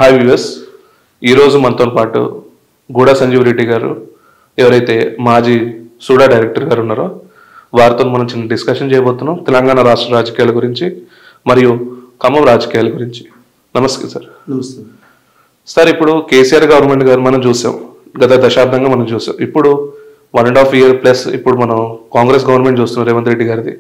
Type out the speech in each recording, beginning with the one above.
Hi viewers, ఈరోజు మనతో పాటు గూడా సంజీవ్ రెడ్డి గారు, ఎవరైతే మాజీ సూడా డైరెక్టర్ గారు ఉన్నారో వారితో మనం చిన్న డిస్కషన్ చేయబోతున్నాం తెలంగాణ రాష్ట్ర రాజకీయాల గురించి మరియు ఖమ్మం రాజకీయాల గురించి. నమస్తే సార్. నమస్తే సార్, ఇప్పుడు కేసీఆర్ గవర్నమెంట్ గారు మనం చూసాం, గత దశాబ్దంగా మనం చూసాం. ఇప్పుడు 1.5 year ప్లస్ ఇప్పుడు మనం కాంగ్రెస్ గవర్నమెంట్ చూస్తున్నాం, రేవంత్ రెడ్డి గారిది.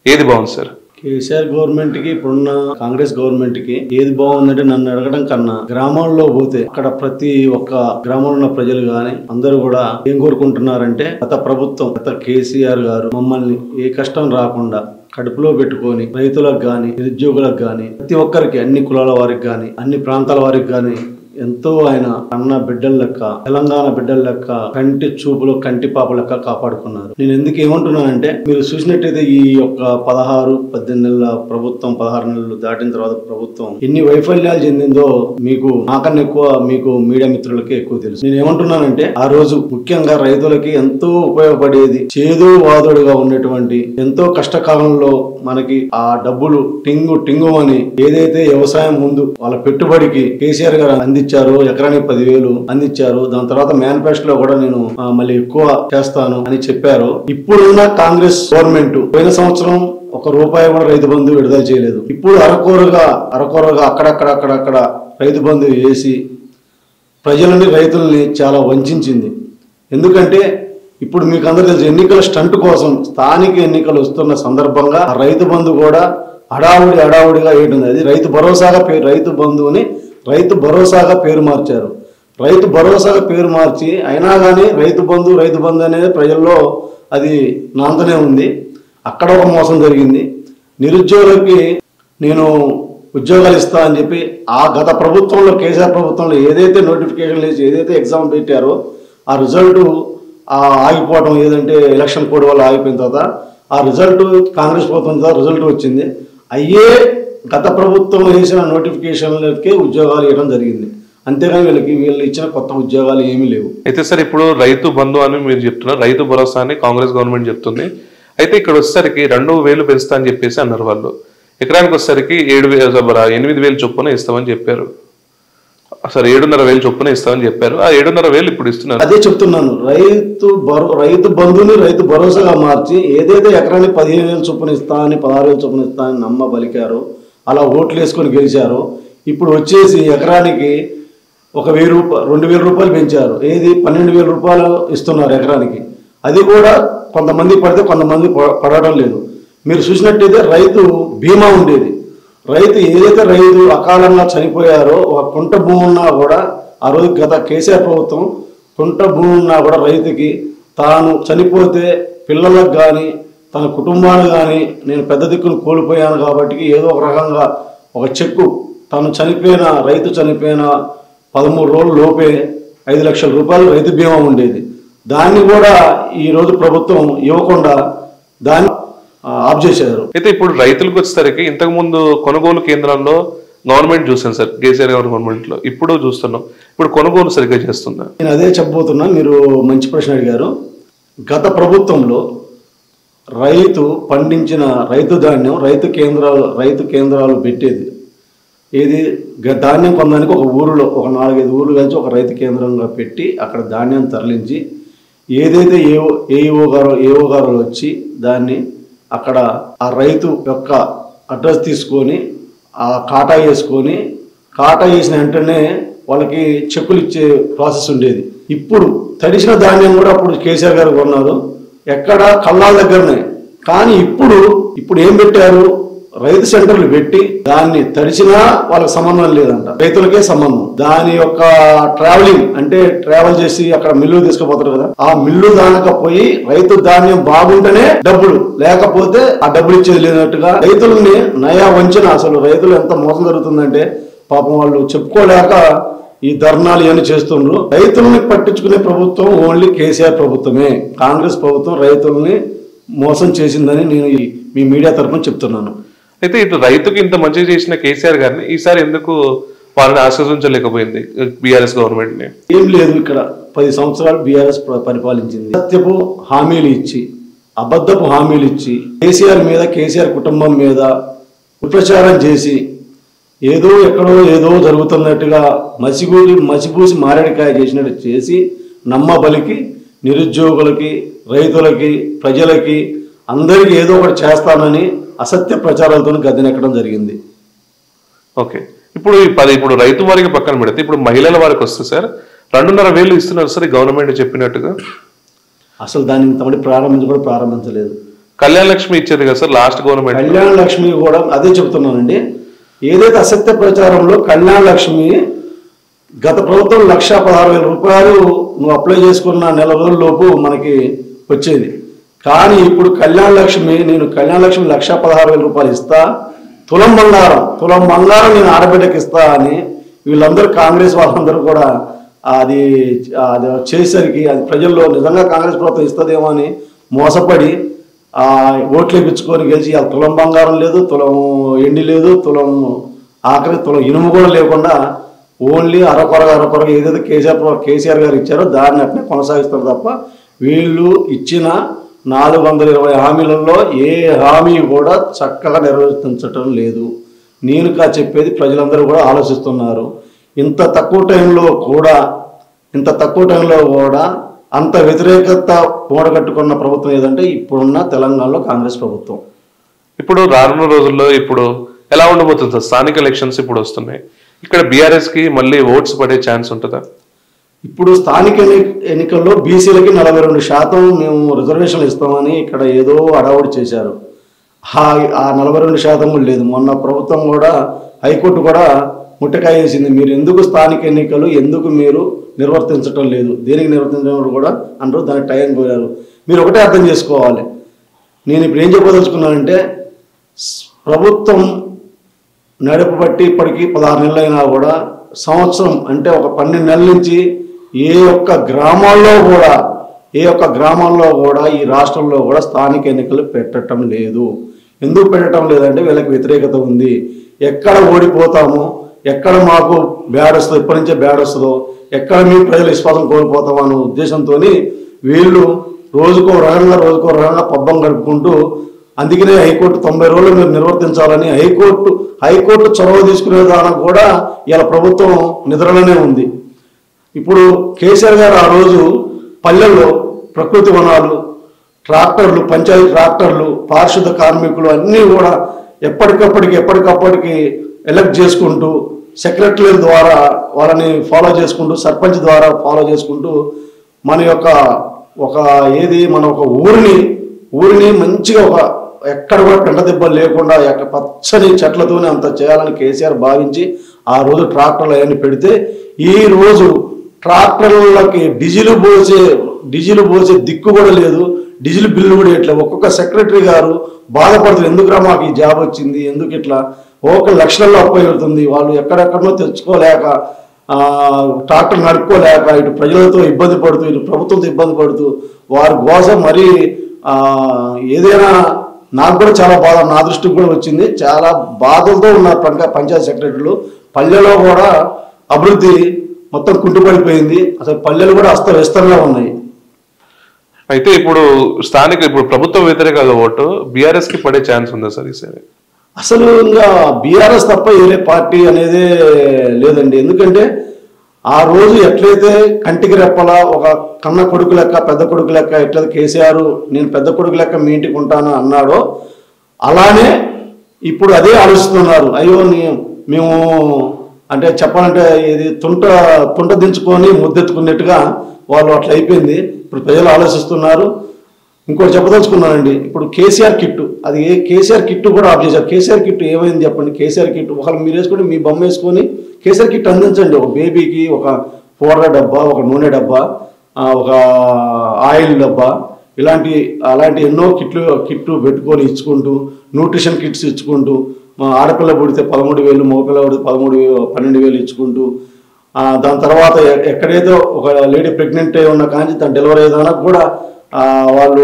ఏది బాగుంది సార్? కేసీఆర్ గవర్నమెంట్ కి ఇప్పుడున్న కాంగ్రెస్ గవర్నమెంట్ కి ఏది బాగుందంటే నన్ను అడగడం కన్నా గ్రామాల్లో పోతే అక్కడ ప్రతి ఒక్క గ్రామంలో ఉన్న ప్రజలు గాని అందరూ కూడా ఏం కోరుకుంటున్నారంటే గత కేసీఆర్ గారు మమ్మల్ని ఏ కష్టం రాకుండా కడుపులో పెట్టుకొని రైతులకు గాని నిరుద్యోగులకు గాని ప్రతి ఒక్కరికి అన్ని కులాల వారికి గాని అన్ని ప్రాంతాల వారికి గాని ఎంతో ఆయన అన్న బిడ్డల లెక్క తెలంగాణ బిడ్డల లెక్క కంటి చూపులో కంటి పాప లెక్క కాపాడుకున్నారు. నేను ఎందుకు ఏమంటున్నానంటే మీరు చూసినట్టయితే ఈ యొక్క 16-18 నెలల ప్రభుత్వం 16 నెలలు దాటిన తర్వాత ప్రభుత్వం ఎన్ని వైఫల్యాలు చెందిందో మీకు నాకన్నా ఎక్కువ మీకు మీడియా మిత్రులకే ఎక్కువ తెలుసు. నేను ఏమంటున్నానంటే ఆ రోజు ముఖ్యంగా రైతులకి ఎంతో ఉపయోగపడేది చేదు వాదుడుగా ఉన్నటువంటి ఎంతో కష్టకాలంలో మనకి ఆ డబ్బులు టింగు అని ఏదైతే వ్యవసాయం ముందు వాళ్ళ పెట్టుబడికి కేసీఆర్ గారు అందించారు, ఎకరానికి 10,000 అందించారు. దాని తర్వాత మేనిఫెస్టోలో కూడా నేను మళ్ళీ ఎక్కువ చేస్తాను అని చెప్పారు. ఇప్పుడున్న కాంగ్రెస్ గవర్నమెంట్ పోయిన సంవత్సరం ₹1 కూడా రైతు బంధు విడుదల చేయలేదు. ఇప్పుడు అరకొరగా అక్కడక్కడ రైతు బంధు వేసి ప్రజలని రైతుల్ని చాలా వంచింది. ఎందుకంటే ఇప్పుడు మీకు అందరూ తెలుసు ఎన్నికల స్టంట్ కోసం స్థానిక ఎన్నికలు వస్తున్న సందర్భంగా రైతు బంధు కూడా హడావుడిగా వేయడం. అది రైతు భరోసాగా రైతు బంధువుని రైతు భరోసాగా పేరు మార్చారు. రైతు భరోసాగా పేరు మార్చి అయినా కానీ రైతు బంధు అనేది ప్రజల్లో అది నాంతనే ఉంది. అక్కడ ఒక మోసం జరిగింది. నిరుద్యోగులకి నేను ఉద్యోగాలు ఇస్తా అని చెప్పి ఆ గత ప్రభుత్వంలో కేసీఆర్ ప్రభుత్వంలో ఏదైతే నోటిఫికేషన్ వేసి ఏదైతే ఎగ్జామ్ పెట్టారో ఆ రిజల్ట్ ఆగిపోవడం, ఏదంటే ఎలక్షన్ కోడ్ వల్ల ఆగిపోయిన తర్వాత ఆ రిజల్ట్ కాంగ్రెస్ ప్రభుత్వం తర్వాత రిజల్ట్ వచ్చింది. అయ్యే గత ప్రభుత్వం వేసిన నోటిఫికేషన్లకే ఉద్యోగాలు ఇవ్వడం జరిగింది. అంతేగాని వీళ్ళు ఇచ్చిన కొత్త ఉద్యోగాలు ఏమీ లేవు. అయితే సార్, ఇప్పుడు రైతు బంధు అని మీరు చెప్తున్నారు, రైతు భరోసా అని కాంగ్రెస్ గవర్నమెంట్ చెప్తుంది. అయితే ఇక్కడ వచ్చేసరికి 2,000 పెంచుతా అని చెప్పేసి అన్నారు వాళ్ళు. ఎకరానికి వచ్చేసరికి 8,000 చొప్పున ఇస్తామని చెప్పారు. సార్ 7,500 చొప్పున ఇస్తామని చెప్పారు. ఆ 7,500 ఇప్పుడు ఇస్తున్నారు. అదే చెప్తున్నాను, రైతు బంధుని రైతు భరోసాగా మార్చి ఏదైతే ఎకరానికి 15,000 చొప్పున ఇస్తా అని 16,000 చొప్పున ఇస్తా అని నమ్మ బలికారో, అలా ఓట్లు వేసుకొని గెలిచారో, ఇప్పుడు వచ్చేసి ఎకరానికి ₹1,000 పెంచారు. ఏది 12,000 రూపాయలు ఇస్తున్నారు ఎకరానికి. అది కూడా కొంతమంది పడితే కొంతమంది పడడం లేదు. మీరు చూసినట్టయితే రైతు బీమా ఉండేది. ఏదైతే రైతు అకాలంగా చనిపోయారో ఒక కుంట భూమి ఉన్నా కూడా ఆ రోజు గత కేసీఆర్ ప్రభుత్వం కుంట భూమి ఉన్నా కూడా రైతుకి తాను చనిపోతే పిల్లలకు కానీ తన కుటుంబాన్ని కానీ నేను పెద్ద దిక్కును కోల్పోయాను కాబట్టి ఏదో ఒక రకంగా ఒక చెక్కు రైతు చనిపోయిన 13 రోజుల లోపే 5 లక్షల రూపాయలు రైతు బీమా ఉండేది. దాన్ని కూడా ఈరోజు ప్రభుత్వం ఇవ్వకుండా దాన్ని ఆఫ్ చేశారు. అయితే ఇప్పుడు రైతులకు వచ్చేసరికి ఇంతకు ముందు కొనుగోలు కేంద్రాల్లో గవర్నమెంట్ చూసాను సార్, కేసీఆర్ గవర్నమెంట్ లో. ఇప్పుడు చూస్తున్నాం, ఇప్పుడు కొనుగోలు సరిగ్గా చేస్తుందా? నేను అదే చెప్పబోతున్నా. మీరు మంచి ప్రశ్న అడిగారు. గత ప్రభుత్వంలో రైతు పండించిన రైతు ధాన్యం రైతు కేంద్రాలు పెట్టేది. ఏది ధాన్యం కొనడానికి ఒక ఊరిలో ఒక 4-5 ఊర్లు కలిసి ఒక రైతు కేంద్రంగా పెట్టి అక్కడ ధాన్యం తరలించి ఏదైతే ఏఓ గారు వచ్చి దాన్ని అక్కడ ఆ రైతు యొక్క అడ్రస్ తీసుకొని ఆ కాటా వేసిన వెంటనే వాళ్ళకి చెక్కులు ఇచ్చే ప్రాసెస్ ఉండేది. ఇప్పుడు తడిసిన ధాన్యం కూడా అప్పుడు కేసీఆర్ గారు కొన్నారు, ఎక్కడ కళ్ళాల దగ్గరనే. కానీ ఇప్పుడు ఏం పెట్టారు, రైతు సెంటర్లు పెట్టి దాన్ని తడిచినా వాళ్ళకి సంబంధం లేదంట, రైతులకే సంబంధం. దాని యొక్క ట్రావెల్ చేసి అక్కడ మిల్లు తీసుకుపోతారు కదా, ఆ మిల్లు దానకపోయి రైతు ధాన్యం బాగుంటేనే డబ్బులు, లేకపోతే ఆ డబ్బులు ఇచ్చేది లేనట్టుగా రైతులని నయా వంచన. అసలు రైతులు ఎంత మోసం జరుగుతుందంటే పాపం వాళ్ళు చెప్పుకోలేక ఈ ధర్నాలు ఇవన్నీ చేస్తున్నారు. రైతులని పట్టించుకునే ప్రభుత్వం ఓన్లీ కేసీఆర్ ప్రభుత్వమే. కాంగ్రెస్ ప్రభుత్వం రైతుల్ని మోసం చేసిందని నేను మీ మీడియా తరఫున చెప్తున్నాను. అయితే ఇటు రైతుకు ఇంత మంచి చేసిన కేసీఆర్ గారిని ఈసారి ఎందుకు వాళ్ళని ఆశ్రయించలేకపోయింది బీఆర్ఎస్ గవర్నమెంట్ ని? ఏం లేదు, ఇక్కడ 10 సంవత్సరాలు బీఆర్ఎస్ పరిపాలించింది. సత్యపు హామీలు ఇచ్చి అబద్ధపు హామీలు ఇచ్చి కేసీఆర్ కుటుంబం మీద కుప్రచారం చేసి ఏదో ఎక్కడో ఏదో జరుగుతున్నట్టుగా మసిపూసి మారేడికాయ చేసినట్టు చేసి నమ్మబలికి నిరుద్యోగులకి, రైతులకి, ప్రజలకి అందరికీ ఏదో ఒకటి చేస్తానని అసత్య ప్రచారాలతో గద్దెనెక్కడం జరిగింది. ఓకే, ఇప్పుడు రైతు వారికి పక్కన పెడితే ఇప్పుడు మహిళల వారికి వస్తే సార్ 2,500 ఇస్తున్నారు సార్ గవర్నమెంట్ చెప్పినట్టుగా. అసలు దాన్ని ఇంతమంది ప్రారంభించలేదు. కళ్యాణ లక్ష్మి ఇచ్చేది కదా sir last government. Kalyana Lakshmi కూడా అదే చెప్తున్నానండి. ఏదైతే అసత్య ప్రచారంలో కళ్యాణ లక్ష్మి గత ప్రభుత్వం 1,16,000 రూపాయలు నువ్వు అప్లై చేసుకున్న నెల రోజుల లోపు మనకి వచ్చేది. కానీ ఇప్పుడు కళ్యాణ లక్ష్మి 1,16,000 రూపాయలు ఇస్తా, తులం బంగారం నేను ఆడబిడ్డకి ఇస్తా అని వీళ్ళందరూ కాంగ్రెస్ వాళ్ళందరూ కూడా అది చేసేసరికి అది ప్రజల్లో నిజంగా కాంగ్రెస్ ప్రభుత్వం ఇస్తుందేమో అని మోసపడి ఓట్లు వేయించుకొని గెలిచి తులం బంగారం లేదు, తులం ఎండి లేదు, ఆఖరి తులం ఇనుము కూడా లేకుండా ఓన్లీ అరకొరగా ఏదైతే కేసీఆర్ గారు ఇచ్చారో దాన్ని అట్నే కొనసాగిస్తారు తప్ప వీళ్ళు ఇచ్చిన 420 హామీలలో ఏ హామీ కూడా చక్కగా నిర్వర్తించటం లేదు. నేను చెప్పేది ప్రజలందరూ కూడా ఆలోచిస్తున్నారు. ఇంత తక్కువ టైంలో కూడా అంత వ్యతిరేకత మూడగట్టుకున్న ప్రభుత్వం ఏదంటే ఇప్పుడున్న తెలంగాణలో కాంగ్రెస్ ప్రభుత్వం. ఇప్పుడు రానున్న రోజుల్లో ఇప్పుడు ఎలా ఉండబోతుంది సార్? స్థానిక ఎలక్షన్స్ ఇప్పుడు వస్తున్నాయి. ఇక్కడ బీఆర్ఎస్ కి మళ్ళీ ఓట్స్ పడే ఛాన్స్ ఉంటుందా? ఇప్పుడు స్థానిక ఎన్నికల్లో బీసీలకి 42% మేము రిజర్వేషన్లు ఇస్తామని ఇక్కడ ఏదో అడావుడి చేశారు. ఆ 42% లేదు. మొన్న ప్రభుత్వం కూడా హైకోర్టు కూడా ముట్టకాయ వేసింది. మీరు ఎందుకు స్థానిక ఎన్నికలు ఎందుకు మీరు నిర్వర్తించడం లేదు, దేనికి నిర్వర్తించడం కూడా అంటారు. దానికి టైం పోయారు. మీరు ఒకటే అర్థం చేసుకోవాలి. నేను ఇప్పుడు ఏం చెప్పదలుచుకున్నానంటే ప్రభుత్వం నడుపుబట్టి ఇప్పటికీ 16 నెలలు అయినా కూడా సంవత్సరం అంటే ఒక 12 నెలల నుంచి ఏ ఒక్క గ్రామాల్లో కూడా ఈ రాష్ట్రంలో కూడా స్థానిక ఎన్నికలు పెట్టడం లేదు. ఎందుకు పెట్టడం లేదంటే వీళ్ళకి వ్యతిరేకత ఉంది. ఎక్కడ ఓడిపోతామో, ఎక్కడ మాకు బ్యాడ్ వస్తుందో, ఇప్పటి నుంచే బ్యాడ్ వస్తుందో, ఎక్కడ మీ ప్రజల విశ్వాసం కోల్పోతామో అనే ఉద్దేశంతో వీళ్ళు రోజుకో రకంగా పబ్బం గడుపుకుంటూ, అందుకనే హైకోర్టు 90 రోజులు మీరు నిర్వర్తించాలని హైకోర్టు చొరవ తీసుకునే దానికి కూడా ఇలా ప్రభుత్వం నిద్రలోనే ఉంది. ఇప్పుడు కేసీఆర్ గారు ఆ రోజు పల్లెల్లో ప్రకృతి వనాలు, ట్రాక్టర్లు, పంచాయతీ ట్రాక్టర్లు, పారిశుద్ధ కార్మికులు అన్నీ కూడా ఎప్పటికప్పటికి ఎలక్ట్ చేసుకుంటూ, సెక్రటరీ ద్వారా వాళ్ళని ఫాలో చేసుకుంటూ, సర్పంచ్ ద్వారా ఫాలో చేసుకుంటూ మన ఒక ఊరిని మంచిగా ఎక్కడ కూడా పెంట దెబ్బలు లేకుండా పచ్చని చెట్లతోనే అంత చేయాలని కేసీఆర్ భావించి ఆ రోజు ట్రాక్టర్లు అవన్నీ పెడితే ఈ రోజు ట్రాక్టర్లకి డీజిల్ పోసే దిక్కు కూడా లేదు. డీజిల్ బిల్లు కూడా ఇట్లా ఒక్కొక్క సెక్రటరీ గారు బాధపడుతుంది. ఎందుకురా మాకు ఈ జాబ్ వచ్చింది, ఎందుకు ఇట్లా 1 లక్షల్లో అప్పు అవుతుంది. వాళ్ళు ఎక్కడెక్కడనో తెచ్చుకోలేక, ట్రాక్టర్ నడుపుకోలేక ఇటు ప్రజలతో ఇబ్బంది పడుతూ, ఇటు ప్రభుత్వంతో ఇబ్బంది పడుతూ వారి కోసం మరీ ఏదైనా నాకు కూడా చాలా బాధ, నా దృష్టికి కూడా వచ్చింది. చాలా బాధలతో ఉన్నారు పంచాయతీ సెక్రటరీలు. పల్లెలో కూడా అభివృద్ధి మొత్తం కుంటుపడిపోయింది. అసలు పల్లెలు కూడా అస్తవ్యస్తంగా ఉన్నాయి. అయితే ఇప్పుడు ప్రభుత్వ వ్యతిరేక ఓటు బీఆర్ఎస్ కి పడే ఛాన్స్ ఉందా సార్ ఈసారి? అసలు ఇంకా బీఆర్ఎస్ తప్ప వేరే పార్టీ అనేది లేదండి. ఎందుకంటే ఆ రోజు ఎట్లయితే కంటికి రెప్పలా ఒక కన్న కొడుకు లెక్క, పెద్ద కొడుకు లెక్క ఎట్లయితే కేసీఆర్ నేను పెద్ద కొడుకు లెక్క మీ ఇంటికి ఉంటాను అన్నాడో అలానే ఇప్పుడు అదే ఆలోచిస్తున్నారు. అయ్యో మేము అంటే చెప్పాలంటే ఇది తుంట దించుకొని ముద్దెత్తుకున్నట్టుగా వాళ్ళు అట్లా అయిపోయింది. ఇప్పుడు ప్రజలు ఆలోచిస్తున్నారు. ఇంకోటి చెప్పదలుచుకున్నానండి. ఇప్పుడు కేసీఆర్ కిట్టు, అది కేసీఆర్ కిట్టు కూడా ఆఫ్ చేశారు. కేసీఆర్ కిట్టు ఏమైంది చెప్పండి? కేసీఆర్ కిట్టు ఒకళ్ళు మీరు వేసుకొని మీ బొమ్మ వేసుకొని కేసీఆర్ కిట్ అందించండి. ఒక బేబీకి ఒక పౌడర్ డబ్బా, ఒక నూనె డబ్బా, ఒక ఆయిల్ డబ్బా, అలాంటి ఎన్నో కిట్లు పెట్టుకొని ఇచ్చుకుంటూ, న్యూట్రిషన్ కిట్స్ ఇచ్చుకుంటూ, మా ఆడపిల్ల పుడితే 13,000, మగపిల్ల పుడితే 12,000 ఇచ్చుకుంటూ, దాని తర్వాత ఎక్కడైతే ఒక లేడీ ప్రెగ్నెంట్ అయి ఉన్న కానీ తను డెలివరీ అయ్యేదానికి కూడా వాళ్ళు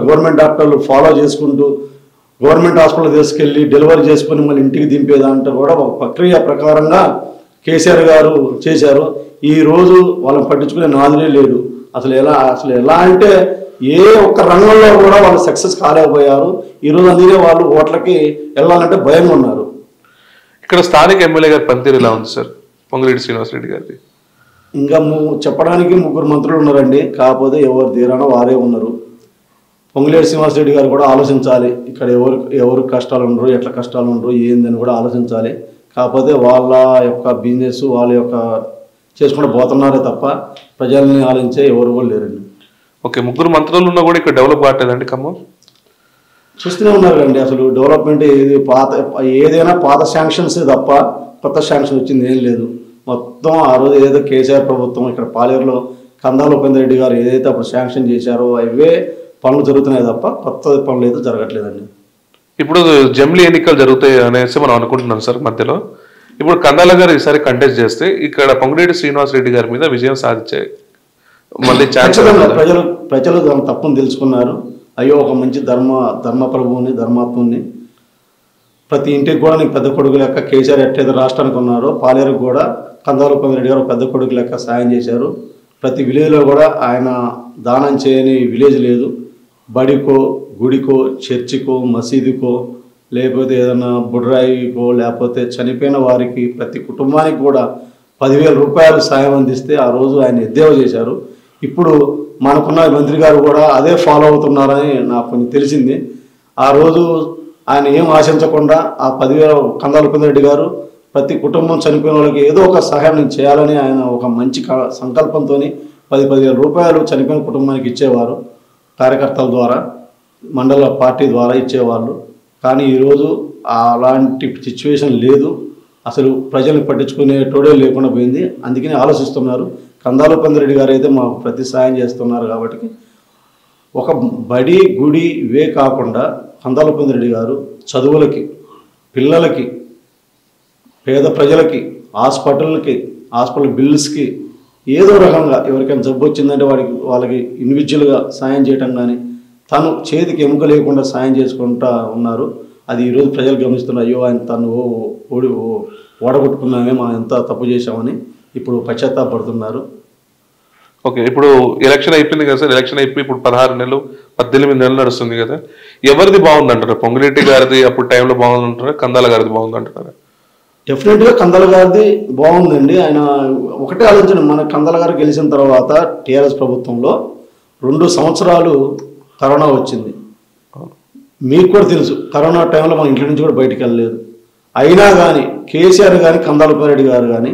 గవర్నమెంట్ డాక్టర్లు ఫాలో చేసుకుంటూ గవర్నమెంట్ హాస్పిటల్ తీసుకెళ్ళి డెలివరీ చేసుకుని మళ్ళీ ఇంటికి దింపేదంటే కూడా ఒక ప్రక్రియ ప్రకారంగా కేసీఆర్ గారు చేశారు. ఈ రోజు వాళ్ళని పట్టించుకునే నాదులే లేదు. అసలు ఎలా అంటే ఏ ఒక్క రంగంలో కూడా వాళ్ళు సక్సెస్ కాలేకపోయారు. ఈరోజు అందుకే వాళ్ళు ఓట్లకి వెళ్ళాలంటే భయంగా ఉన్నారు. ఇక్కడ స్థానిక ఎమ్మెల్యే గారి పనితీరు ఎలా ఉంది సార్ పొంగులేటి శ్రీనివాసరెడ్డి గారిది? ఇంకా చెప్పడానికి 3 మంత్రులు ఉన్నారండి, కాకపోతే ఎవరు తీరానో వారే ఉన్నారు. పొంగులేటి శ్రీనివాసరెడ్డి గారు కూడా ఆలోచించాలి, ఇక్కడ ఎవరు కష్టాలు ఉండరు, ఎట్లా కష్టాలు ఉండరు ఏందని కూడా ఆలోచించాలి. కాకపోతే వాళ్ళ యొక్క బిజినెస్ వాళ్ళ యొక్క చేసుకుంటూ పోతున్నారే తప్ప ప్రజల్ని ఆలోచించే ఎవరు కూడా లేరండి. ఓకే, 3 మంత్రులు ఉన్నా కూడా ఇక్కడ డెవలప్ కావట్లేదండి ఖమ్మం? చూస్తూనే ఉన్నారండి. అసలు డెవలప్మెంట్ ఏదైనా పాత శాంక్షన్స్ తప్ప కొత్త శాంక్షన్ వచ్చింది ఏం లేదు. మొత్తం ఆ రోజు ఏదైతే కేసీఆర్ ప్రభుత్వం ఇక్కడ పాలేరులో కందాల ఉపేందర్ రెడ్డి గారు ఏదైతే అప్పుడు శాంక్షన్ చేశారో అవే పనులు జరుగుతున్నాయి తప్ప కొత్త పనులు అయితే జరగట్లేదండి. ఇప్పుడు జమిలీ ఎన్నికలు జరుగుతాయి అనేసి మనం అనుకుంటున్నాం సార్ మధ్యలో. ఇప్పుడు కందాల గారు ఈసారి కంటెస్ట్ చేస్తే ఇక్కడ పొంగులేటి శ్రీనివాసరెడ్డి గారి మీద విజయం సాధించే మళ్ళీ ఛాన్స్. ప్రజలు దాని తప్పును తెలుసుకున్నారు. అయ్యో ఒక మంచి ధర్మ ప్రభువుని ధర్మాత్ముని ప్రతి ఇంటికి కూడా నీకు పెద్ద కొడుకు లెక్క కేసీఆర్ ఎట్లయితే రాష్ట్రానికి ఉన్నారో పాలేరుకు కూడా కందాల ఉపేందర్ రెడ్డి గారు పెద్ద కొడుకు లెక్క సాయం చేశారు. ప్రతి విలేజ్లో కూడా ఆయన దానం చేయని విలేజ్ లేదు. బడికో గుడికో చర్చికో మసీదుకో లేకపోతే ఏదైనా బుడ్రాయికో లేకపోతే చనిపోయిన వారికి ప్రతి కుటుంబానికి కూడా 10,000 రూపాయలు సాయం అందిస్తే ఆ రోజు ఆయన ఎద్దేవా చేశారు. ఇప్పుడు మనకున్న మంత్రి గారు కూడా అదే ఫాలో అవుతున్నారని నాకు కొంచెం తెలిసింది. ఆ రోజు ఆయన ఏం ఆశించకుండా ఆ 10,000 కందాల ఉపేందర్ రెడ్డి గారు ప్రతి కుటుంబం చనిపోయిన వాళ్ళకి ఏదో ఒక సహాయం చేయాలని ఆయన ఒక మంచి సంకల్పంతో 10,000 రూపాయలు చనిపోయిన కుటుంబానికి ఇచ్చేవారు. కార్యకర్తల ద్వారా మండల పార్టీ ద్వారా ఇచ్చేవాళ్ళు. కానీ ఈరోజు అలాంటి సిచ్యువేషన్ లేదు. అసలు ప్రజల్ని పట్టించుకునే టోడే లేకుండా పోయింది. అందుకని ఆలోచిస్తున్నారు. కందాల ఉపేందర్ రెడ్డి గారు అయితే మాకు ప్రతి సాయం చేస్తున్నారు. కాబట్టి ఒక బడి గుడి ఇవే కాకుండా కందాల ఉపేందర్ రెడ్డి గారు చదువులకి పిల్లలకి పేద ప్రజలకి హాస్పిటల్ బిల్స్కి ఏదో రకంగా ఎవరికైనా జబ్బు వచ్చిందంటే వాళ్ళకి ఇండివిజువల్గా సాయం చేయటం కానీ తను చేతికి ఎముక లేకుండా సాయం చేసుకుంటూ ఉన్నారు. అది ఈరోజు ప్రజలు గమనిస్తున్నారు. అయ్యో ఆయన తను ఓడగొట్టుకున్నామే మనం ఎంత తప్పు చేశామని ఇప్పుడు పశ్చాత్తాపడుతున్నారు. ఓకే, ఇప్పుడు ఎలక్షన్ అయిపోయింది కదా సార్. ఎలక్షన్ అయిపోయి ఇప్పుడు 16 నెలలు 18 నెలలు నడుస్తుంది కదా. ఎవరిది బాగుందంటారా? పొంగులేటి గారిది అప్పుడు టైంలో బాగుందంటారా? కందాల గారిది బాగుందంటారా? డెఫినెట్గా కందాల గారిది బాగుందండి. ఆయన ఒకటే ఆలోచన, మన కందాల గారు గెలిచిన తర్వాత టీఆర్ఎస్ ప్రభుత్వంలో 2 సంవత్సరాలు కరోనా వచ్చింది. మీకు కూడా తెలుసు, కరోనా టైంలో మన ఇంటి నుంచి కూడా బయటికి వెళ్ళలేదు. అయినా కానీ కేసీఆర్ కానీ కందాల ఉపేందర్ రెడ్డి గారు కానీ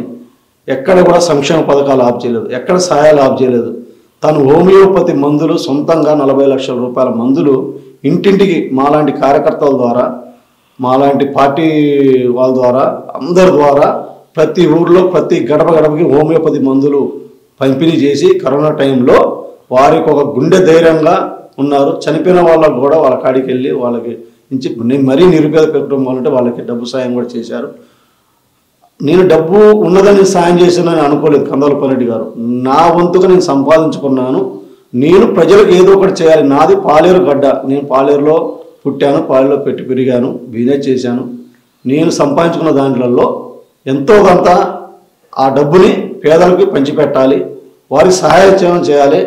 ఎక్కడ కూడా సంక్షేమ పథకాలు ఆఫ్ చేయలేదు, ఎక్కడ సహాయాలు ఆఫ్ చేయలేదు. తను హోమియోపతి మందులు సొంతంగా 40 లక్షల రూపాయల మందులు ఇంటింటికి మాలాంటి కార్యకర్తల ద్వారా మాలాంటి పార్టీ వాళ్ళ ద్వారా అందరి ద్వారా ప్రతి ఊర్లో ప్రతి గడపకి హోమియోపతి మందులు పంపిణీ చేసి కరోనా టైంలో వారికి ఒక గుండె ధైర్యంగా ఉన్నారు. చనిపోయిన వాళ్ళకు కూడా వాళ్ళ కాడికి వెళ్ళి వాళ్ళకి నుంచి మరీ నిరుపేద కుటుంబాలంటే వాళ్ళకి డబ్బు సాయం కూడా చేశారు. నేను డబ్బు ఉన్నదని సాయం చేశానని అనుకోలేదు కందాల ఉపేందర్ రెడ్డి గారు. నా వంతుగా నేను సంపాదించుకున్నాను, నేను ప్రజలకు ఏదో ఒకటి చేయాలి. నాది పాలేరు గడ్డ, నేను పాలేరులో పుట్టాను, పాలేరులో పెట్టి పెరిగాను, బిజినెస్ చేశాను. నేను సంపాదించుకున్న దాంట్లో ఎంతో కొంత ఆ డబ్బుని పేదలకు పంచిపెట్టాలి, వారికి సహాయం చేయాలి.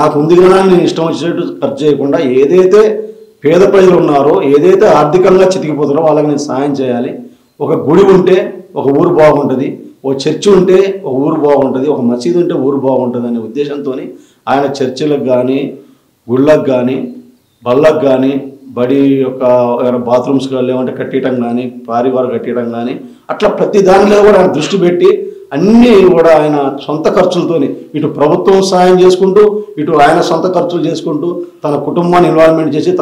నాకు ఉంది కదా నేను ఇష్టం వచ్చేటట్టు ఖర్చు చేయకుండా ఏదైతే పేద ప్రజలు ఉన్నారో ఏదైతే ఆర్థికంగా చితికిపోతారో వాళ్ళకి నేను సాయం చేయాలి. ఒక గుడి ఉంటే ఒక ఊరు బాగుంటుంది, ఒక చర్చి ఉంటే ఒక ఊరు బాగుంటుంది, ఒక మసీదు ఉంటే ఊరు బాగుంటుంది అనే ఉద్దేశంతో ఆయన చర్చిలకు కానీ గుళ్ళకు కానీ బళ్ళకు కానీ బడి యొక్క బాత్రూమ్స్ లేవంటే కట్టడం కానీ పారివారు కట్టడం కానీ అట్లా ప్రతి దానిలో కూడా ఆయన దృష్టి పెట్టి అన్నీ కూడా ఆయన సొంత ఖర్చులతోని ఇటు ప్రభుత్వం సాయం చేసుకుంటూ ఇటు ఆయన సొంత ఖర్చులు చేసుకుంటూ తన కుటుంబాన్ని ఇన్వాల్వ్మెంట్ చేసి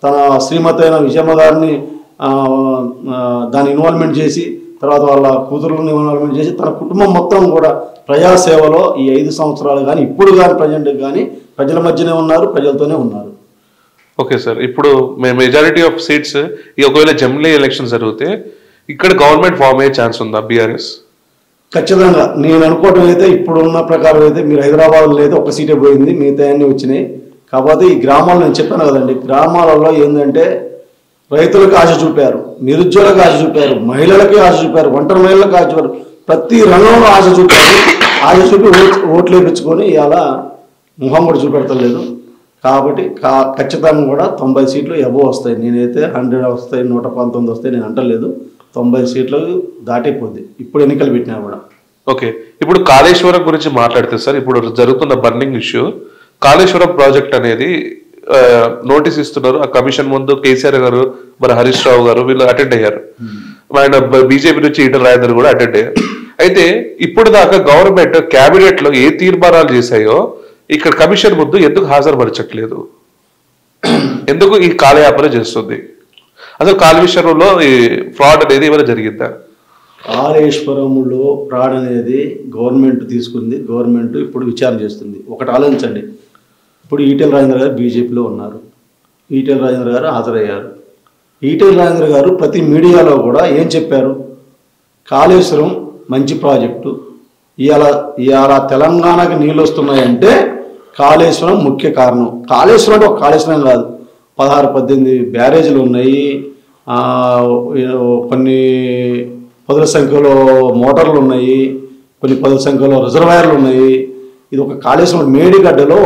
తన శ్రీమతి అయిన విజయమ్మ గారిని దాన్ని ఇన్వాల్వ్మెంట్ చేసి తర్వాత వాళ్ళ కూతురులను ఇన్వాల్వ్మెంట్ చేసి తన కుటుంబం మొత్తం కూడా ప్రజాసేవలో ఈ 5 సంవత్సరాలు కానీ ఇప్పుడు కానీ ప్రజెంట్ కానీ ప్రజల మధ్యనే ఉన్నారు, ప్రజలతోనే ఉన్నారు. ఓకే సార్, ఇప్పుడు మెజారిటీ ఆఫ్ సీట్స్ ఒకవేళ జమిలీ ఎలక్షన్ జరిగితే ఇక్కడ గవర్నమెంట్ ఫామ్ అయ్యే ఛాన్స్ ఉందా బీఆర్ఎస్? ఖచ్చితంగా నేను అనుకోవటం అయితే ఇప్పుడున్న ప్రకారం అయితే మీరు హైదరాబాద్లో అయితే ఒక సీటే పోయింది, మిగతా అన్నీ వచ్చినాయి. కాకపోతే ఈ గ్రామాల్లో నేను చెప్పాను కదండి, గ్రామాలలో ఏంటంటే రైతులకు ఆశ చూపారు, నిరుద్యోగులకు ఆశ చూపారు, మహిళలకి ఆశ చూపారు, ఒంటరి మహిళలకు ఆశ చూపారు, ప్రతి రంగంలో ఆశ చూపారు. ఆశ చూపి ఓట్లు వేయించుకొని ఇవాళ ముఖం కూడా చూపెడతలేదు. కాబట్టి ఖచ్చితంగా కూడా 90 సీట్లు ఎబో వస్తాయి. నేనైతే 100 వస్తాయి, 119 వస్తాయి నేను అంటలేదు. 90 సీట్లు దాటిపోద్ది ఇప్పుడు ఎన్నికలు పెట్టినా కూడా. ఓకే, ఇప్పుడు కాళేశ్వరం గురించి మాట్లాడితే సార్, ఇప్పుడు జరుగుతున్న బర్నింగ్ ఇష్యూ కాళేశ్వరం ప్రాజెక్ట్ అనేది నోటీస్ ఇస్తున్నారు. ఆ కమిషన్ ముందు కేసీఆర్ గారు, మరి హరీష్ రావు గారు వీళ్ళు అటెండ్ అయ్యారు. ఆయన బీజేపీ నుంచి ఈటల రాజేందర్ కూడా అటెండ్ అయ్యారు. అయితే ఇప్పుడు దాకా గవర్నమెంట్ క్యాబినెట్ లో ఏ తీర్మానాలు చేశాయో ఇక్కడ కమిషన్ ముందు ఎందుకు హాజరుపరచట్లేదు? ఎందుకు ఈ కాలయాపన చేస్తుంది? అసలు కాళేశ్వరంలో ఈ ఫ్రాడ్ అనేది ఏమైనా జరిగిందా? కాళేశ్వరంలో ఫ్రాడ్ అనేది గవర్నమెంట్ తీసుకుంది, గవర్నమెంట్ ఇప్పుడు విచారణ చేస్తుంది. ఒకటి ఆలోచించండి, ఇప్పుడు ఈటెల రాజేందర్ గారు బీజేపీలో ఉన్నారు, ఈటెల రాజేందర్ గారు హాజరయ్యారు. ఈటెల రాజేందర్ గారు ప్రతి మీడియాలో కూడా ఏం చెప్పారు? కాళేశ్వరం మంచి ప్రాజెక్టు, ఇవాళ తెలంగాణకి నీళ్ళు వస్తున్నాయంటే కాళేశ్వరం ముఖ్య కారణం. కాళేశ్వరం అంటే ఒక కాళేశ్వరం కాదు, 16-18 బ్యారేజీలు ఉన్నాయి, కొన్ని పదుల సంఖ్యలో మోటార్లు ఉన్నాయి, కొన్ని పదుల సంఖ్యలో రిజర్వాయర్లు ఉన్నాయి. ఇది ఒక కాళేశ్వరం మేడిగడ్డలో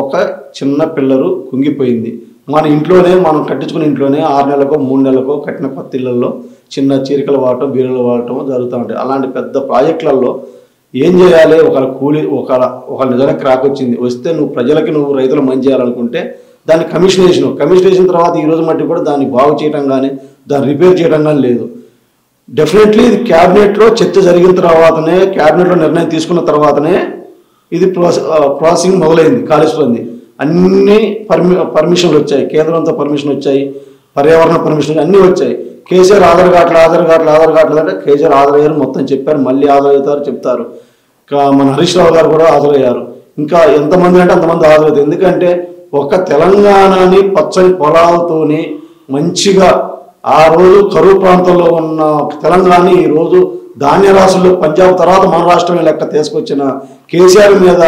ఒక చిన్న పిల్లరు కుంగిపోయింది. మన ఇంట్లోనే మనం కట్టించుకున్న ఇంట్లోనే 6 నెలలకో 3 నెలలకో కట్టిన కొత్త ఇళ్లలో చిన్న చీరికలు వాడటం, బీరలు వాడటం జరుగుతూ ఉంటాయి. అలాంటి పెద్ద ప్రాజెక్టులలో ఏం చేయాలి? ఒక నిజానికి క్రాక్ వస్తే నువ్వు రైతులు మంచి చేయాలనుకుంటే దాన్ని కమిషన్ వేసిన తర్వాత ఈ రోజు మట్టి కూడా దాన్ని బాగు చేయడం కానీ దాన్ని రిపేర్ చేయడం కానీ లేదు. డెఫినెట్లీ ఇది క్యాబినెట్లో చర్చ జరిగిన తర్వాతనే, క్యాబినెట్లో నిర్ణయం తీసుకున్న తర్వాతనే ఇది ప్రాసెసింగ్ మొదలైంది. కాళేశ్వరంది అన్ని పర్మిషన్లు వచ్చాయి, కేంద్రంతో పర్మిషన్ వచ్చాయి, పర్యావరణ పర్మిషన్ అన్నీ వచ్చాయి. కేసీఆర్ ఆధార్ కావట్లేదు అంటే కేసీఆర్ హాజరయ్యారు, మొత్తం చెప్పారు, మళ్ళీ హాజరవుతారు చెప్తారు. మన హరీష్ రావు గారు కూడా హాజరయ్యారు. ఇంకా ఎంతమంది అంటే అంతమంది హాజరవుతారు. ఎందుకంటే ఒక తెలంగాణని పచ్చని పొలాలతోని మంచిగా ఆ రోజు కరువు ప్రాంతంలో ఉన్న తెలంగాణ ఈరోజు ధాన్య రాశుల్లో పంజాబ్ తర్వాత మన రాష్ట్రమే లెక్క తీసుకొచ్చిన కేసీఆర్ మీద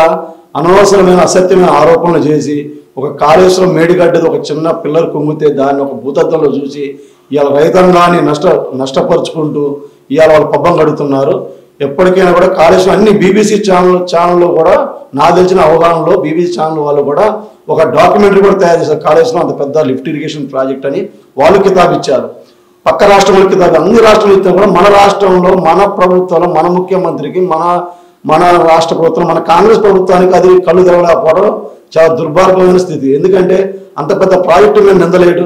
అనవసరమైన అసత్యమైన ఆరోపణలు చేసి ఒక కాళేశ్వరం మేడిగడ్డది ఒక చిన్న పిల్లలు కుంగితే దాన్ని ఒక భూతత్వంలో చూసి ఇవాళ రైతాంగాన్ని నష్టపరుచుకుంటూ ఇవాళ వాళ్ళు పబ్బం గడుతున్నారు. ఎప్పటికైనా కూడా కాళేశ్వరం అన్ని బీబీసీ ఛానల్లో కూడా నాకు తెలిసిన అవగాహనలో బీబీసీ ఛానల్ వాళ్ళు కూడా ఒక డాక్యుమెంటరీ కూడా తయారు చేశారు. కాళేశ్వరం అంత పెద్ద లిఫ్ట్ ఇరిగేషన్ ప్రాజెక్ట్ అని వాళ్ళు కితాబు ఇచ్చారు. పక్క రాష్ట్రంలో కితాబు, అన్ని రాష్ట్రాలు ఇచ్చినా కూడా మన రాష్ట్రంలో మన ప్రభుత్వంలో మన ముఖ్యమంత్రికి మన రాష్ట్ర ప్రభుత్వం మన కాంగ్రెస్ ప్రభుత్వానికి అది కళ్ళు తెరవలేకపోవడం చాలా దుర్భాగ్యమైన స్థితి. ఎందుకంటే అంత పెద్ద ప్రాజెక్టు మీద నిందలేడు.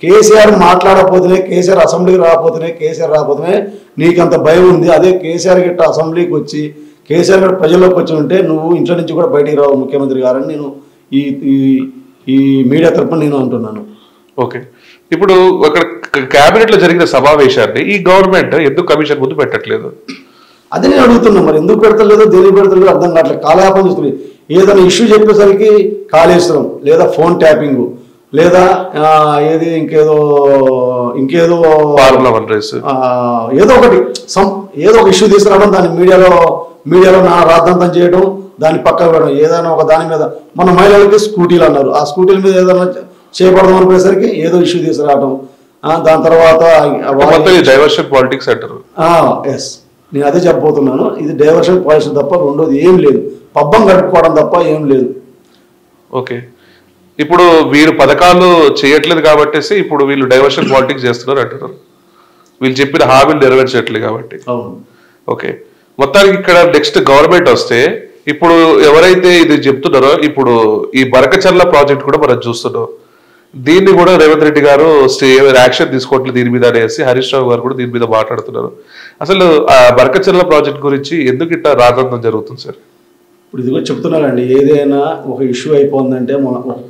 కేసీఆర్ మాట్లాడకపోతేనే, కేసీఆర్ అసెంబ్లీకి రాకపోతేనే నీకంత భయం ఉంది. అదే కేసీఆర్ గిట్ట అసెంబ్లీకి వచ్చి కేసీఆర్ గట్ట ప్రజల్లోకి వచ్చి ఉంటే నువ్వు ఇంట్లో నుంచి కూడా బయటికి రావు ముఖ్యమంత్రి గారని నేను ఈ మీడియా తరఫున నేను అంటున్నాను. ఓకే, ఇప్పుడు అక్కడ క్యాబినెట్ లో జరిగిన సమావేశాన్ని ఈ గవర్నమెంట్ ఎందుకు కమిషన్ ముందు పెట్టట్లేదు? అదే నేను అడుగుతున్నా, మరి ఎందుకు పెడతలేదు, దేనికి పెడతలేదు అర్థం కావట్లేదు. కాలయాపన చూస్తుంది. ఏదైనా ఇష్యూ చెప్పేసరికి కాళేశ్వరం లేదా ఫోన్ ట్యాపింగ్ లేదా ఇంకేదో ఏదో ఒక ఇష్యూ తీసుకురావడం, దాన్ని మీడియాలో నా రాద్ధాంతం చేయడం, దాన్ని పక్కన పెట్టడం. ఏదైనా ఒక దాని మీద మన మహిళలకి స్కూటీలు అన్నారు, ఆ స్కూటీల మీద ఏదైనా చేపడదాం అనుకునేసరికి ఏదో ఇష్యూ తీసుకురావడం. దాని తర్వాత డైవర్షన్ పాలిటిక్స్ అంటారు. ఎస్, నేను అదే చెప్పబోతున్నాను. ఇది డైవర్షన్ పాలిటిక్స్ తప్ప రెండోది ఏం లేదు, పబ్బం గడుపుకోవడం తప్ప ఏం లేదు. ఓకే, ఇప్పుడు వీరు పథకాలు చేయట్లేదు కాబట్టి ఇప్పుడు వీళ్ళు డైవర్షన్ పాలిటిక్స్ చేస్తున్నారు అంటారు. వీళ్ళు చెప్పిన హామీలు నెరవేర్చట్లేదు కాబట్టి. ఓకే, మొత్తానికి ఇక్కడ నెక్స్ట్ గవర్నమెంట్ వస్తే ఇప్పుడు ఎవరైతే ఇది చెప్తున్నారో ఇప్పుడు ఈ బరకచర్ల ప్రాజెక్ట్ కూడా మనం చూస్తున్నాం. దీన్ని కూడా రేవంత్ రెడ్డి గారు యాక్షన్ తీసుకోవట్లేదు దీని మీద అనేసి హరీష్ రావు గారు కూడా దీని మీద మాట్లాడుతున్నారు. అసలు ఆ బరకచర్ల ప్రాజెక్ట్ గురించి ఎందుకు ఇట్లా రాద్ధాంతం జరుగుతుంది సార్? ఇప్పుడు ఇది కూడా చెప్తున్నారండి, ఏదైనా ఒక ఇష్యూ అయిపోయిందంటే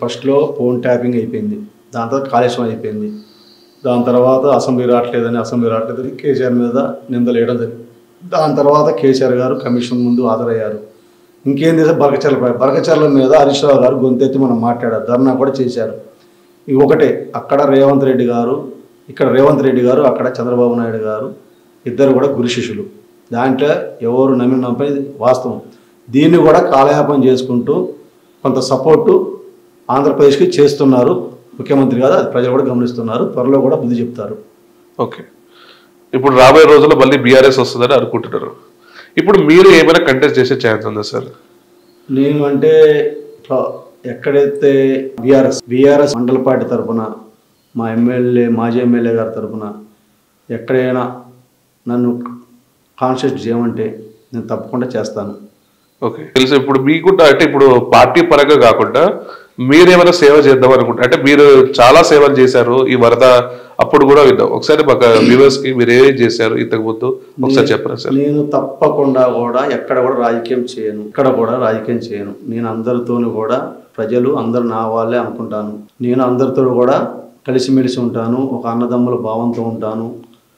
ఫస్ట్లో ఫోన్ ట్యాపింగ్ అయిపోయింది, దాని తర్వాత కాళేశ్వరం అయిపోయింది, దాని తర్వాత అసెంబ్లీ రావట్లేదని కేసీఆర్ మీద నిందలేయడం జరిగింది. దాని తర్వాత కేసీఆర్ గారు కమిషన్ ముందు హాజరయ్యారు. ఇంకేం చేశారు? బరకచర్ల మీద హరీష్ రావు గారు గొంతెత్తి మనం మాట్లాడారు, ధర్నా కూడా చేశారు. ఇది ఒకటే, అక్కడ రేవంత్ రెడ్డి గారు, ఇక్కడ రేవంత్ రెడ్డి గారు, అక్కడ చంద్రబాబు నాయుడు గారు ఇద్దరు కూడా గురు శిష్యులు. దాంట్లో ఎవరు నమ్మినది వాస్తవం. దీన్ని కూడా కాలయాపన చేసుకుంటూ కొంత సపోర్టు ఆంధ్రప్రదేశ్కి చేస్తున్నారు ముఖ్యమంత్రి గారు. అది ప్రజలు కూడా గమనిస్తున్నారు, త్వరలో కూడా బుద్ధి చెప్తారు. ఓకే, ఇప్పుడు రాబోయే రోజుల్లో మళ్ళీ బీఆర్ఎస్ వస్తుందని అనుకుంటున్నారు. ఇప్పుడు మీరు ఏమైనా కంటెస్ట్ చేసే ఛాన్స్ ఉందా సార్? నేను అంటే ఎక్కడైతే బీఆర్ఎస్ మండల పార్టీ తరఫున మా మాజీ ఎమ్మెల్యే గారి తరఫున ఎక్కడైనా నన్ను కాన్షియస్ చేయమంటే నేను తప్పకుండా చేస్తాను. ఓకే, తెలుసు. ఇప్పుడు మీకు అంటే ఇప్పుడు పార్టీ పరంగా కాకుండా మీరేమైనా సేవ చేద్దాం అనుకుంటారు? అంటే మీరు చాలా సేవలు చేశారు ఈ వరద అప్పుడు కూడా విన్నాం. ఒకసారి మాకు వ్యూవర్స్ కి మీరు ఏం చేశారు ఇంతకు ముందు ఒకసారి చెప్పరా సార్? నేను తప్పకుండా కూడా ఎక్కడ కూడా రాజకీయం చేయను, ఇక్కడ కూడా రాజకీయం చేయను. నేను అందరితోనూ కూడా ప్రజలు అందరు నా వాళ్ళే అనుకుంటాను. నేను అందరితో కూడా కలిసిమెలిసి ఉంటాను, ఒక అన్నదమ్ముల భావంతో ఉంటాను,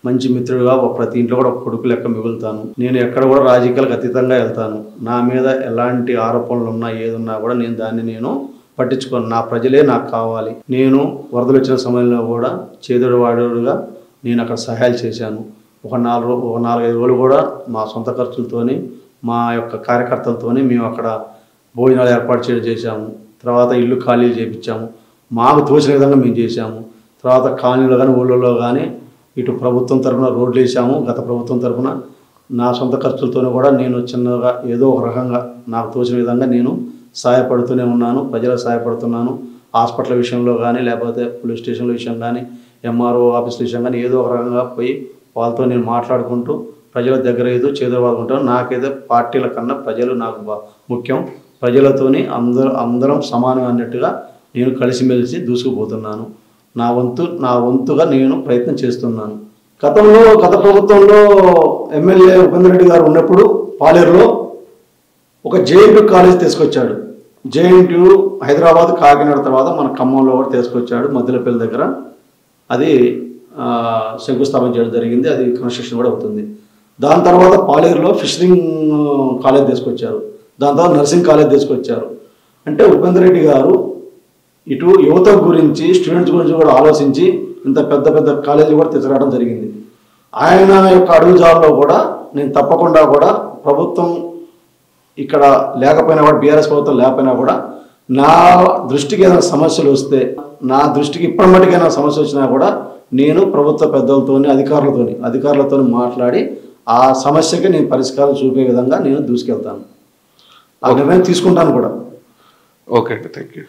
మంచి మిత్రుడుగా ప్రతి ఇంట్లో కూడా ఒక కొడుకు లెక్క మిగులుతాను. నేను ఎక్కడ కూడా రాజకీయాలకు అతీతంగా వెళ్తాను. నా మీద ఎలాంటి ఆరోపణలు ఉన్నా ఏదున్నా కూడా నేను దాన్ని పట్టించుకోను. నా ప్రజలే నాకు కావాలి. నేను వరదలు వచ్చిన సమయంలో కూడా చేదోడు వాడోడుగా నేను అక్కడ సహాయాలు చేశాను. ఒక 4-5 రోజులు కూడా మా సొంత ఖర్చులతోని మా యొక్క కార్యకర్తలతోని మేము అక్కడ భోజనాలు ఏర్పాటు చేశాము. తర్వాత ఇల్లు ఖాళీలు చేయించాము. మాకు తోచిన విధంగా మేము చేశాము. తర్వాత కాలనీలో కానీ ఊళ్ళలో కానీ ఇటు ప్రభుత్వం తరఫున రోడ్లు వేసాము. గత ప్రభుత్వం తరఫున నా సొంత ఖర్చులతోనే కూడా నేను చిన్నగా ఏదో ఒక రకంగా నాకు తోచిన విధంగా నేను సహాయపడుతూనే ఉన్నాను, ప్రజలకు సహాయపడుతున్నాను. హాస్పిటల్ విషయంలో కానీ లేకపోతే పోలీస్ స్టేషన్ల విషయం కానీ ఎంఆర్ఓ ఆఫీసుల విషయం కానీ ఏదో ఒక రకంగా పోయి వాళ్ళతో నేను మాట్లాడుకుంటూ ప్రజల దగ్గర ఏదో చేదోడుకుంటాను. నాకైతే పార్టీల కన్నా ప్రజలు నాకు ముఖ్యం. ప్రజలతోని అందరం సమానం అన్నట్టుగా నేను కలిసిమెలిసి దూసుకుపోతున్నాను. నా వంతుగా నేను ప్రయత్నం చేస్తున్నాను. గత ప్రభుత్వంలో ఎమ్మెల్యే ఉపేందర్ రెడ్డి గారు ఉన్నప్పుడు పాలేరులో ఒక జేఎన్టీయూ కాలేజ్ తీసుకొచ్చాడు. జేఎన్టీయూ హైదరాబాద్ కాకినాడ తర్వాత మన ఖమ్మంలో కూడా తీసుకొచ్చాడు, మధ్యలపల్లి దగ్గర. అది శంకుస్థాపన చేయడం జరిగింది. అది కన్స్ట్రక్షన్ కూడా అవుతుంది. దాని తర్వాత పాలేరులో ఫిషరింగ్ కాలేజ్ తీసుకొచ్చారు. దాని తర్వాత నర్సింగ్ కాలేజ్ తీసుకొచ్చారు. అంటే ఉపేందర్ రెడ్డి గారు ఇటు యువత గురించి స్టూడెంట్స్ గురించి కూడా ఆలోచించి ఇంత పెద్ద కాలేజీలు కూడా తీసుకురావడం జరిగింది. ఆయన యొక్క అడుగుజాడలో కూడా నేను తప్పకుండా కూడా ప్రభుత్వం ఇక్కడ లేకపోయినా కూడా బీఆర్ఎస్ ప్రభుత్వం లేకపోయినా కూడా నా దృష్టికి ఏదైనా సమస్యలు వస్తే, నా దృష్టికి ఇప్పటిమటికైనా సమస్య వచ్చినా కూడా నేను ప్రభుత్వ పెద్దలతోని అధికారులతో మాట్లాడి ఆ సమస్యకి నేను పరిష్కారం చూపే విధంగా నేను దూసుకెళ్తాను. ఆ నిర్ణయం తీసుకుంటాను కూడా. ఓకే అండి, థ్యాంక్ యూ.